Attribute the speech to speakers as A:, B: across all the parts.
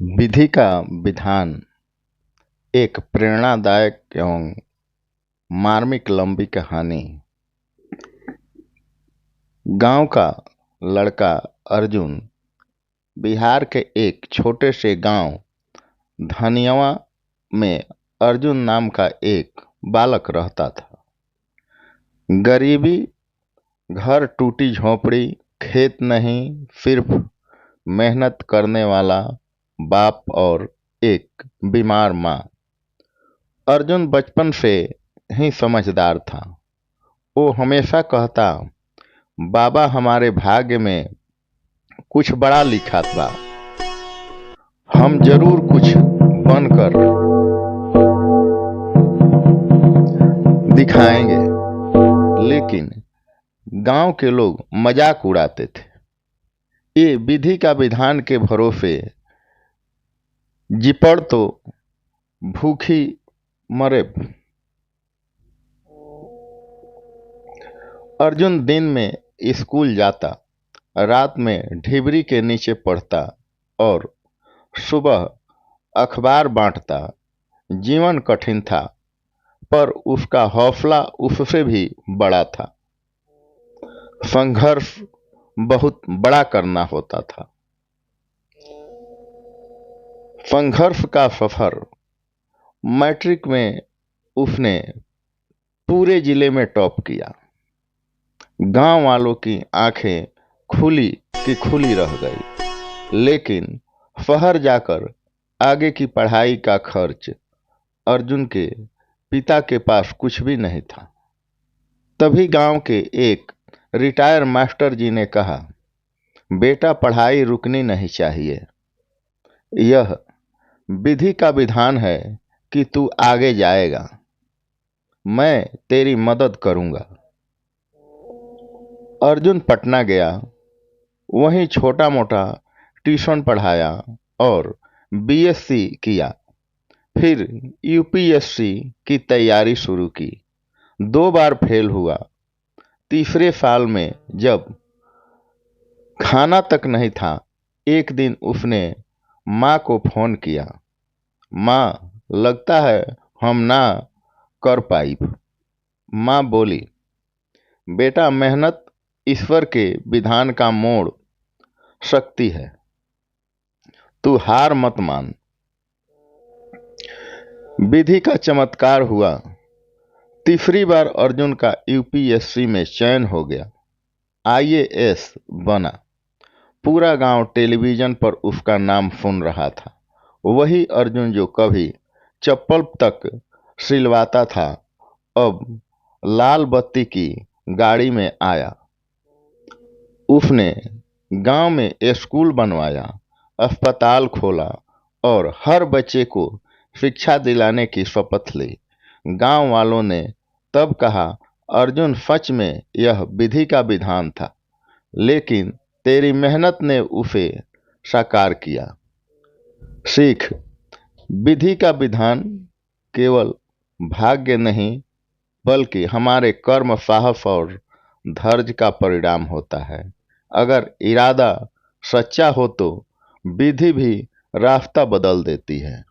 A: विधि का विधान एक प्रेरणादायक एवं मार्मिक लंबी कहानी। गांव का लड़का अर्जुन बिहार के एक छोटे से गांव धनियवा में अर्जुन नाम का एक बालक रहता था। गरीबी, घर, टूटी झोंपड़ी, खेत नहीं, सिर्फ मेहनत करने वाला बाप और एक बीमार माँ। अर्जुन बचपन से ही समझदार था। वो हमेशा कहता, बाबा हमारे भाग्य में कुछ बड़ा लिखा था, हम जरूर कुछ बनकर दिखाएंगे। लेकिन गांव के लोग मजाक उड़ाते थे। ये विधि का विधान के भरोसे जिपड़ तो भूखी मरे। अर्जुन दिन में स्कूल जाता, रात में ढिबरी के नीचे पढ़ता और सुबह अखबार बांटता। जीवन कठिन था, पर उसका हौसला उससे भी बड़ा था। संघर्ष बहुत बड़ा करना होता था। संघर्ष का सफर। मैट्रिक में उसने पूरे जिले में टॉप किया। गांव वालों की आंखें खुली की खुली रह गई। लेकिन शहर जाकर आगे की पढ़ाई का खर्च अर्जुन के पिता के पास कुछ भी नहीं था। तभी गांव के एक रिटायर मास्टर जी ने कहा, बेटा पढ़ाई रुकनी नहीं चाहिए। यह विधि का विधान है कि तू आगे जाएगा, मैं तेरी मदद करूंगा। अर्जुन पटना गया, वहीं छोटा मोटा ट्यूशन पढ़ाया और बीएससी किया। फिर यूपीएससी की तैयारी शुरू की। 2 बार फेल हुआ। तीसरे साल में जब खाना तक नहीं था, एक दिन उसने माँ को फोन किया, माँ लगता है हम ना कर पाई। माँ बोली, बेटा मेहनत ईश्वर के विधान का मोड़ शक्ति है, तू हार मत मान। विधि का चमत्कार हुआ। तीसरी बार अर्जुन का यूपीएससी में चयन हो गया, आईएएस बना। पूरा गांव टेलीविजन पर उसका नाम सुन रहा था। वही अर्जुन जो कभी चप्पल तक सिलवाता था, अब लाल बत्ती की गाड़ी में आया। उसने गांव में स्कूल बनवाया, अस्पताल खोला और हर बच्चे को शिक्षा दिलाने की शपथ ली। गांव वालों ने तब कहा, अर्जुन सच में यह विधि का विधान था, लेकिन तेरी मेहनत ने उसे साकार किया। सीख। विधि का विधान केवल भाग्य नहीं, बल्कि हमारे कर्म, साहस और धैर्य का परिणाम होता है। अगर इरादा सच्चा हो तो विधि भी रास्ता बदल देती है।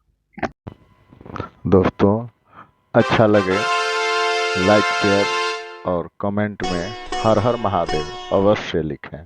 A: दोस्तों, अच्छा लगे लाइक, शेयर और कमेंट में हर हर महादेव अवश्य लिखें।